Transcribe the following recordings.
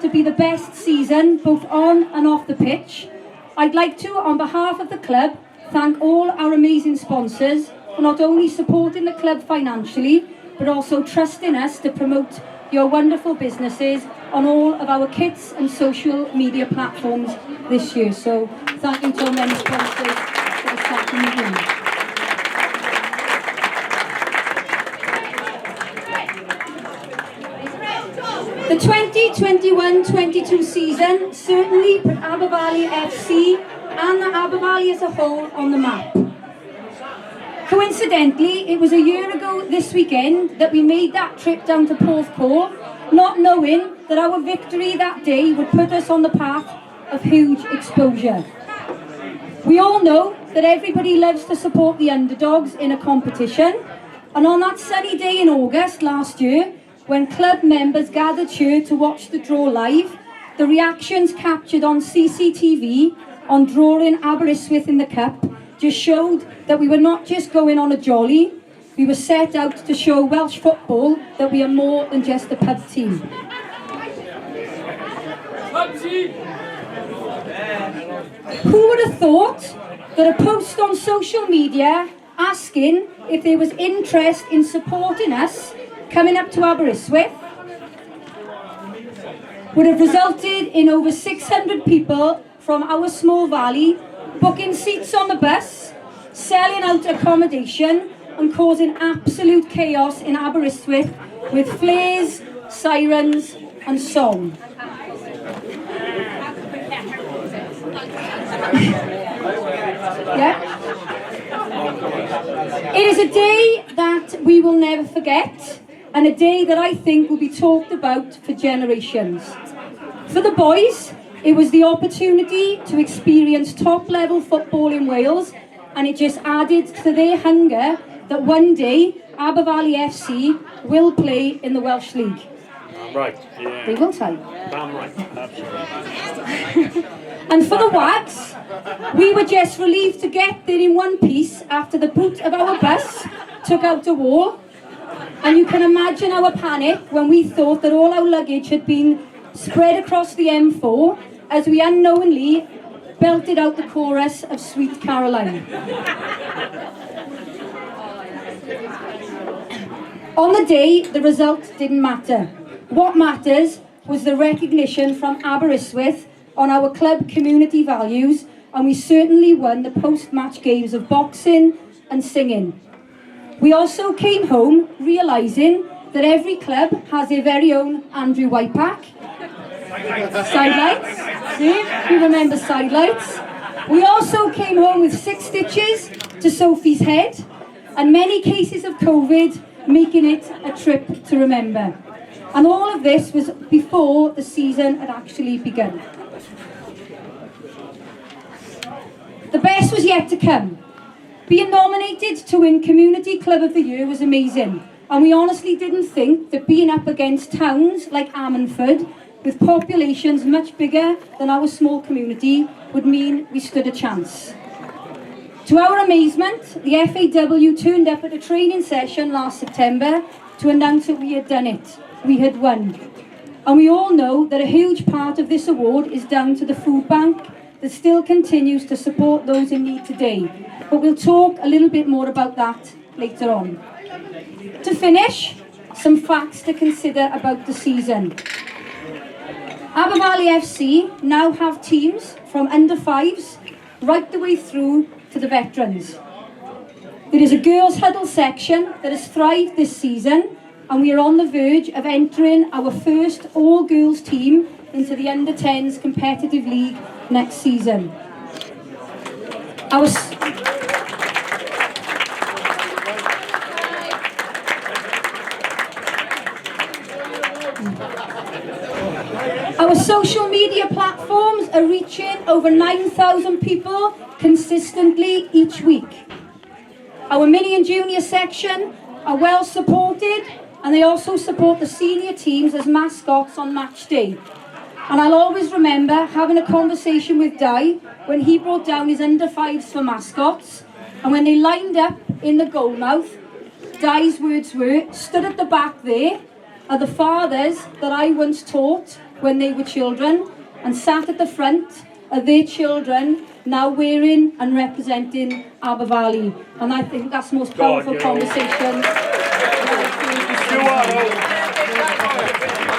to be the best season, both on and off the pitch. I'd like to, on behalf of the club, thank all our amazing sponsors for not only supporting the club financially, but also trusting us to promote your wonderful businesses on all of our kits and social media platforms this year. So thank you to our many sponsors for the second meeting. The 2021-22 season certainly put Aber Valley FC and the Aber Valley as a whole on the map. Coincidentally, it was a year ago this weekend that we made that trip down to Porthcawl, not knowing that our victory that day would put us on the path of huge exposure. We all know that everybody loves to support the underdogs in a competition, and on that sunny day in August last year, when club members gathered here to watch the draw live, the reactions captured on CCTV on drawing Aberystwyth in the cup just showed that we were not just going on a jolly, we were set out to show Welsh football that we are more than just a pub team. Who would have thought that a post on social media asking if there was interest in supporting us coming up to Aberystwyth would have resulted in over 600 people from our small valley booking seats on the bus, selling out accommodation and causing absolute chaos in Aberystwyth with flares, sirens and song. Yeah. It is a day that we will never forget, and a day that I think will be talked about for generations. For the boys, it was the opportunity to experience top-level football in Wales, and it just added to their hunger that one day Aber Valley FC will play in the Welsh League. Right, yeah. They will say. Damn right, absolutely. And for the Wags, we were just relieved to get there in one piece after the boot of our bus took out a wall. And you can imagine our panic when we thought that all our luggage had been spread across the M4 as we unknowingly belted out the chorus of Sweet Caroline. On the day, the result didn't matter. What matters was the recognition from Aberystwyth on our club community values, and we certainly won the post-match games of boxing and singing. We also came home realising that every club has their very own Andrew Whitepack. Sidelights. See? You remember sidelights. We also came home with 6 stitches to Sophie's head and many cases of COVID, making it a trip to remember. And all of this was before the season had actually begun. The best was yet to come. Being nominated to win Community Club of the Year was amazing, and we honestly didn't think that being up against towns like Ammanford, with populations much bigger than our small community, would mean we stood a chance. To our amazement, the FAW turned up at a training session last September to announce that we had done it. We had won. And we all know that a huge part of this award is down to the food bank that still continues to support those in need today. But we'll talk a little bit more about that later on. To finish, some facts to consider about the season. Aber Valley FC now have teams from under 5s right the way through to the veterans. There is a girls' huddle section that has thrived this season, and we are on the verge of entering our first all-girls team into the under-10s competitive league next season. Our social media platforms are reaching over 9,000 people consistently each week. Our mini and junior section are well supported, and they also support the senior teams as mascots on match day. And I'll always remember having a conversation with Di when he brought down his under 5s for mascots, and when they lined up in the goal mouth, Di's words were, "Stood at the back there are the fathers that I once taught when they were children, and sat at the front are their children now wearing and representing Aber Valley. And I think that's the most powerful conversation.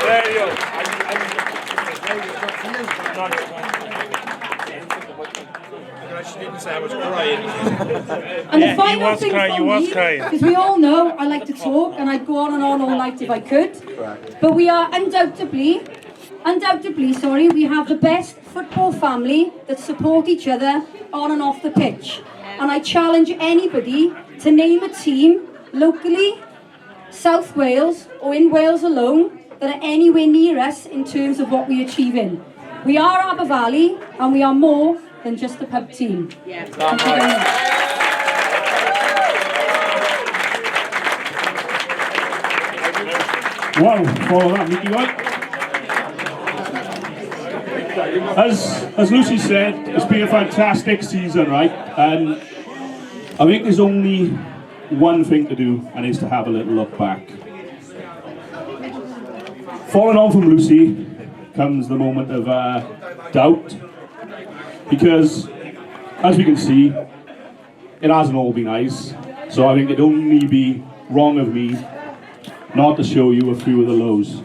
There you go. She didn't say I was crying. And the final thing for me, crying. because we all know I like to talk and I'd go on and on all night if I could. But we are undoubtedly, we have the best football family that support each other on and off the pitch. And I challenge anybody to name a team locally, South Wales or in Wales alone, that are anywhere near us in terms of what we're achieving. We are Aber Valley and we are more than just a pub team. Yeah. Thank you very much. Wow, follow that, Mickey White. As Lucy said, it's been a fantastic season, right? And I think there's only one thing to do, and it's to have a little look back. Following on from Lucy comes the moment of doubt, because as we can see, it hasn't all been nice. So I think it'd only be wrong of me not to show you a few of the lows.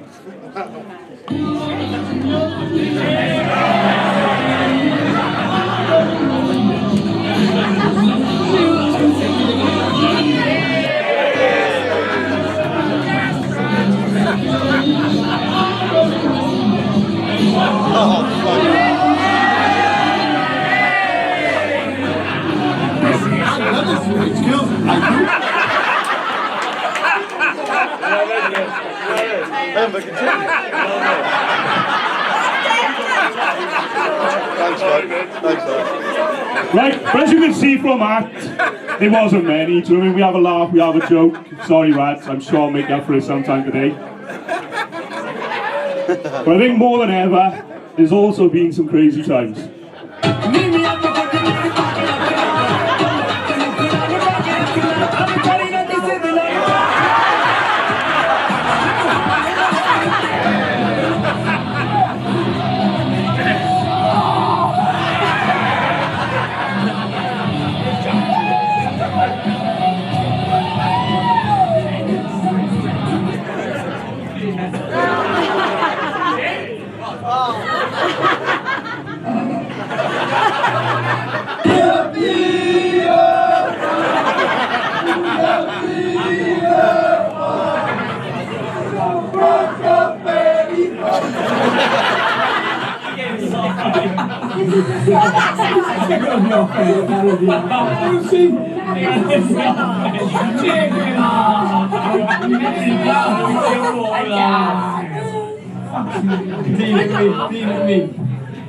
Right, but as you can see from that, it wasn't many. Do you know what I mean? We have a laugh, we have a joke. Sorry, lads, I'm sure I'll make up for it sometime today. But I think more than ever, there's also been some crazy times.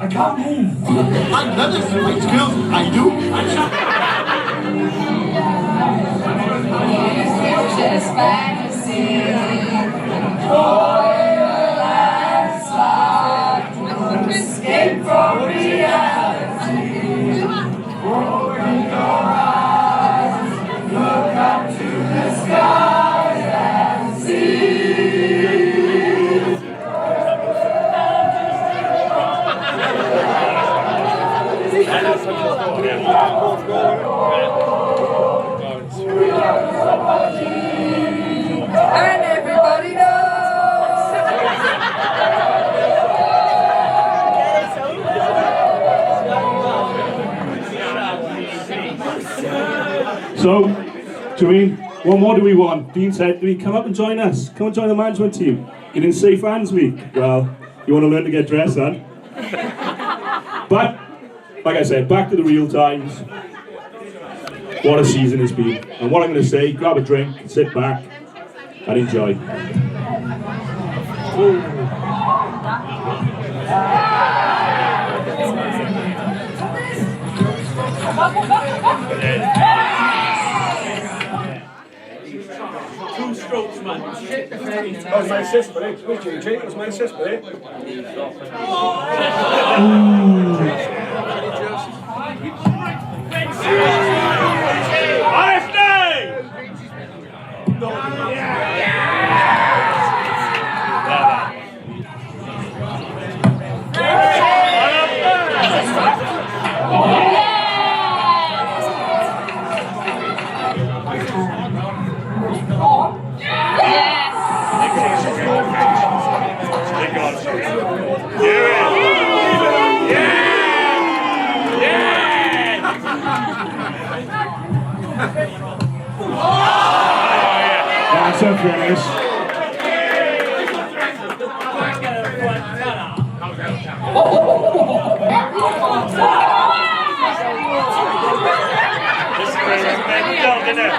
I can't move. I'm not a sweet girl. I do. Just fantasy. Escape from reality. Open your eyes. Look up to the skies and see. And everybody knows. So, Jermaine, what more do we want? Dean said, do we come up and join us? Come and join the management team. Get in Safe Hands Week. Well, you want to learn to get dressed, son? But, like I said, back to the real times. What a season it's been. And what I'm going to say, grab a drink, sit back, and enjoy. Two strokes, man. That was my assist, but it was GG. It was my assist, but it. That's a finish. This is where it's meant to go, isn't it?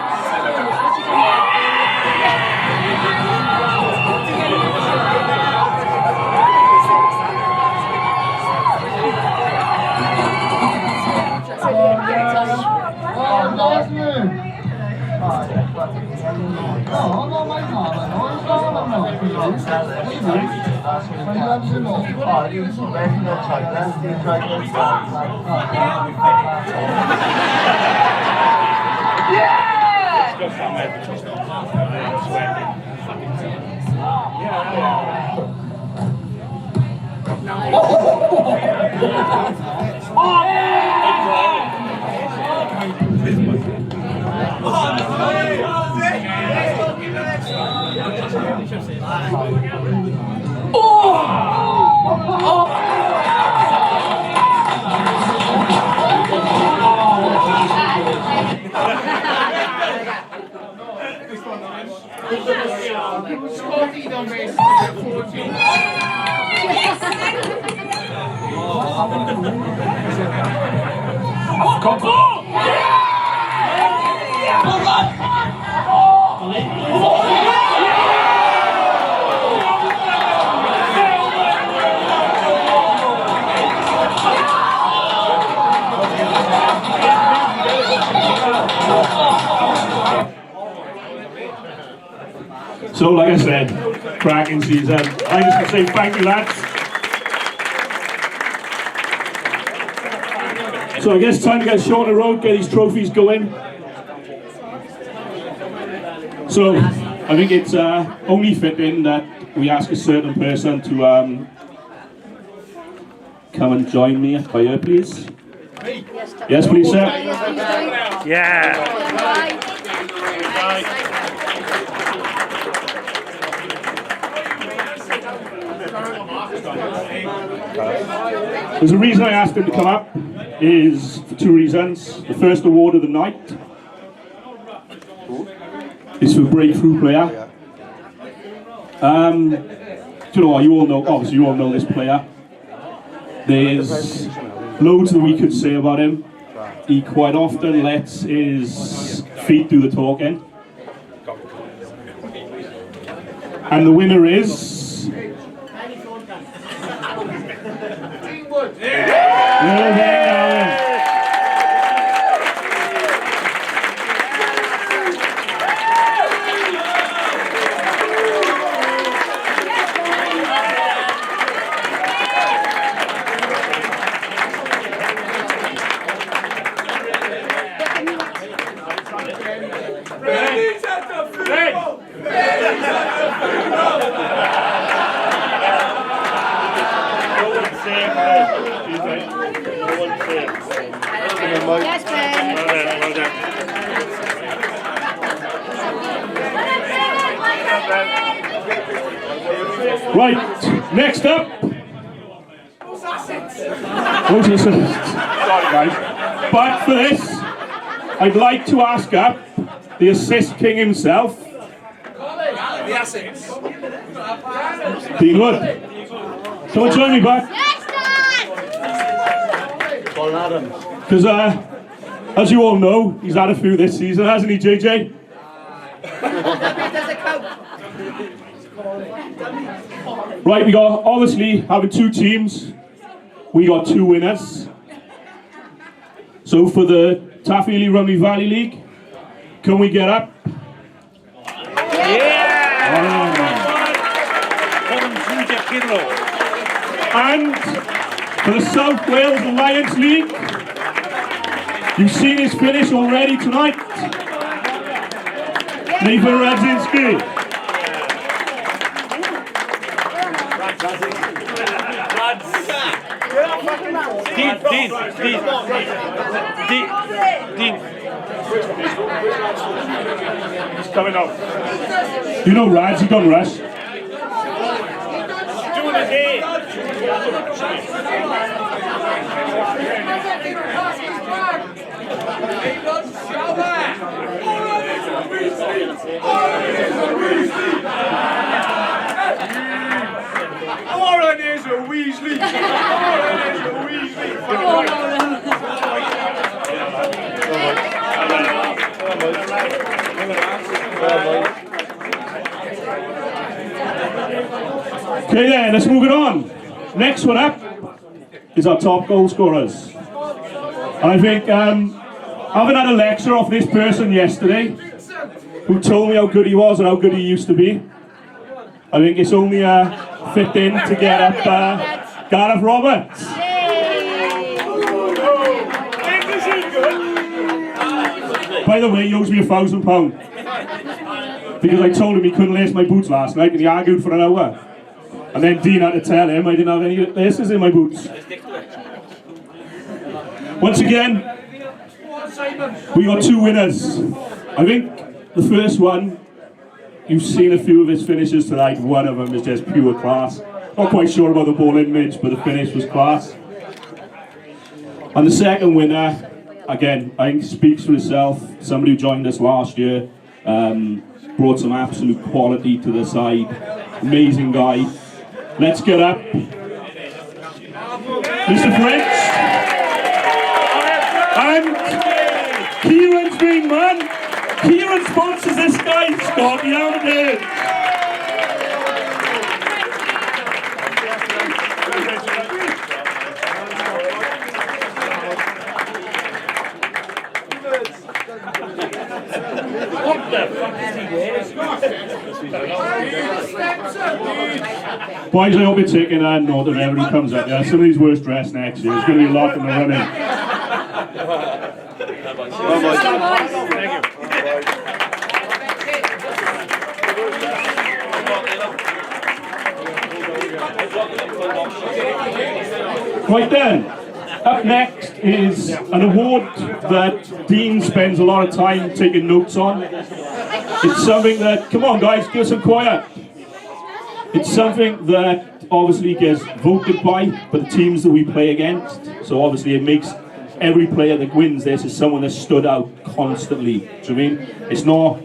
So, like I said, cracking season. I just want to say thank you, lads. So I guess time to get a show on the road, get these trophies going. So I think it's only fitting that we ask a certain person to come and join me by here, please. Yes, please, sir. Yeah. There's a reason I asked him to come up, is for two reasons. The first award of the night is for breakthrough player. Do you know what, you all know, obviously you all know this player. There's loads that we could say about him. He quite often lets his feet do the talking. And the winner is... Yes, Ben. Well done. Right, next up. Sorry guys. But for this, I'd like to ask up the assist king himself. The assets. Dean Wood. Come and join me, bud. Because as you all know, he's had a few this season, hasn't he, JJ? Right, we got, obviously, having two teams, we got two winners. So for the Taffy Rumney Valley League, can we get up? And for the South Wales Alliance League, you've seen his finish already tonight. Nathan Radzinski. Dean. He's coming up. You know Rads, he done rush. Doing his hair. Lauren is a Weasley. Lauren is a Weasley. Okay then, let's move it on. Next one up is our top goal scorers. And I think, having had a lecture off this person yesterday, who told me how good he was and how good he used to be, I think it's only fitting to get up Gareth Roberts. By the way, he owes me £1,000 because I told him he couldn't lace my boots last night and he argued for an hour. And then Dean had to tell him I didn't have any laces in my boots. Once again, we got two winners. I think the first one, you've seen a few of his finishes tonight. One of them is just pure class. Not quite sure about the ball image, but the finish was class. And the second winner, again, I think speaks for itself. Somebody who joined us last year, brought some absolute quality to the side. Amazing guy. Let's get up Mr. French and Kieran's main man. Kieran sponsors this guy, Scott Yamadan. What the fuck is he wearing? Boys, I hope you're taking note of everyone who comes up there. Somebody's worst dressed next year. There's going to be a lot in the running. Right then, up next is an award that Dean spends a lot of time taking notes on. It's something that, come on guys, give us some quiet. It's something that obviously gets voted by the teams that we play against. So obviously it makes every player that wins this is someone that stood out constantly. Do you know what I mean? It's not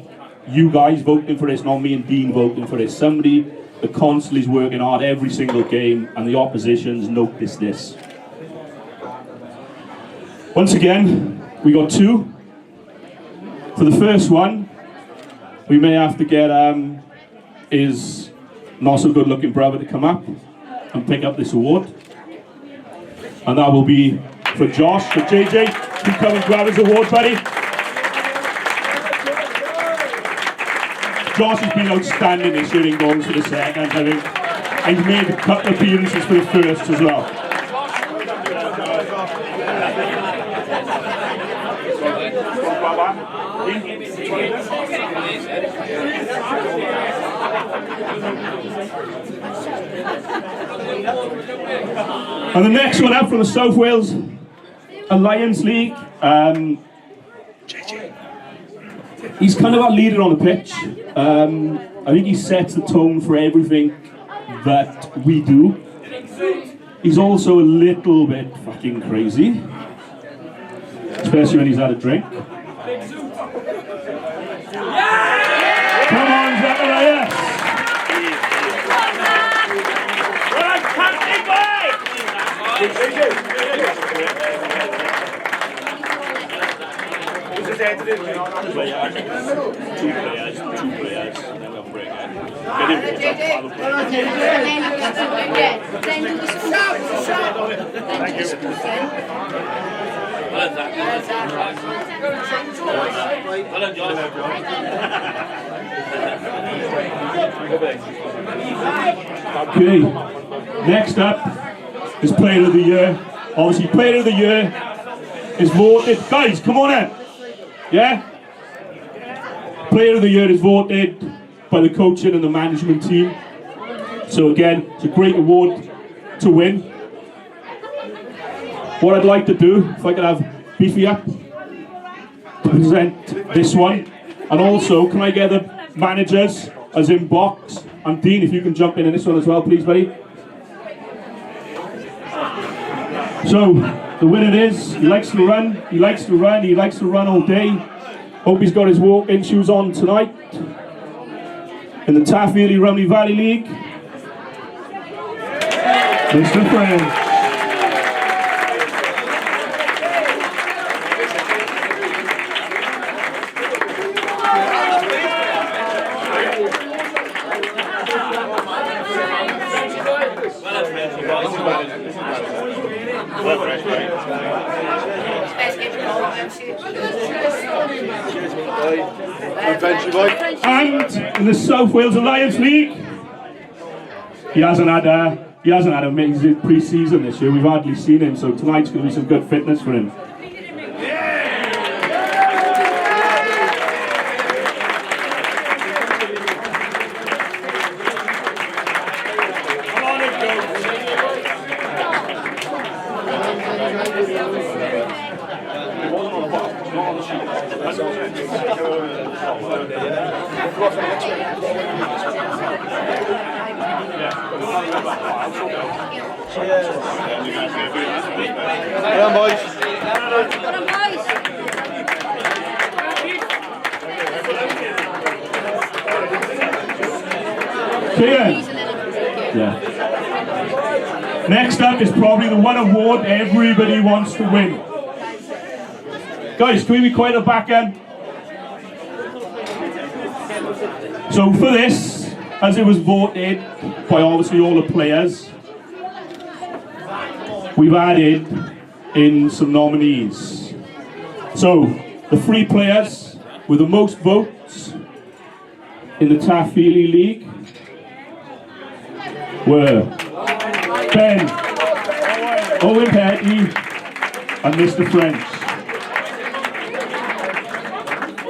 you guys voting for it, it's not me and Dean voting for it. Somebody that constantly is working hard every single game and the oppositions notice this. Once again, we got two. For the first one, we may have to get his not so good looking brother to come up and pick up this award. And that will be for Josh, for JJ, to come and grab his award, buddy. Josh has been outstanding this year in goals for the second, I think. And he's made a couple of appearances for the first as well. And the next one up from the South Wales Alliance League, he's kind of our leader on the pitch. I think he sets the tone for everything that we do. He's also a little bit fucking crazy, especially when he's had a drink. Come on, Zacharias! Two players, and then we'll bring it. Okay, next up is Player of the Year. Obviously, Player of the Year is voted. Guys, come on in. Yeah? Player of the Year is voted by the coaching and the management team. So again, it's a great award to win. What I'd like to do, if I could have Beefy up to present this one. And also, can I get the managers, as in Box, and Dean, if you can jump in this one as well, please, buddy. So, the winner is, he likes to run, he likes to run all day. Hope he's got his walking shoes on tonight. In the Taff-Early Rumley Valley League, Mr. French. And in the South Wales Alliance League, he hasn't had an amazing pre-season this year. We've hardly seen him, so tonight's going to be some good fitness for him. Come on, boys. Yeah. Next up is probably the one award everybody wants to win. Guys, can we be quiet at the back end? So for this, as it was voted by obviously all the players, we've added in some nominees. So the 3 players with the most votes in the Taff-Early League were Ben, Owen Petty and Mr. French.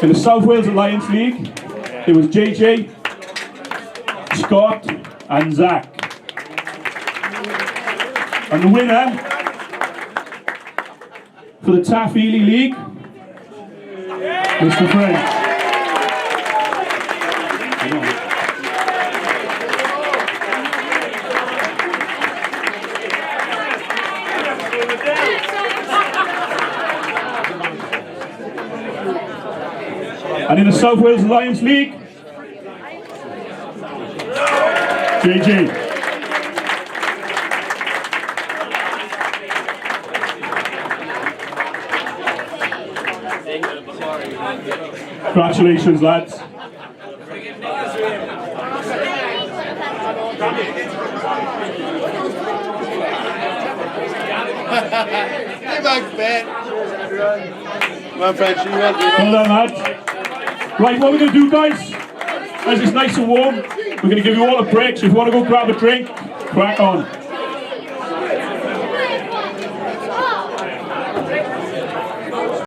In the South Wales Alliance League, it was JJ, Scott and Zach. And the winner for the Taff-Early League, Mr. French. And in the South Wales Alliance League, JJ. Congratulations, lads. Hey, back, Ben. Come on, French. Well done, lads. Right, what we're going to do, guys, as it's nice and warm, we're going to give you all a break, so if you want to go grab a drink, crack on.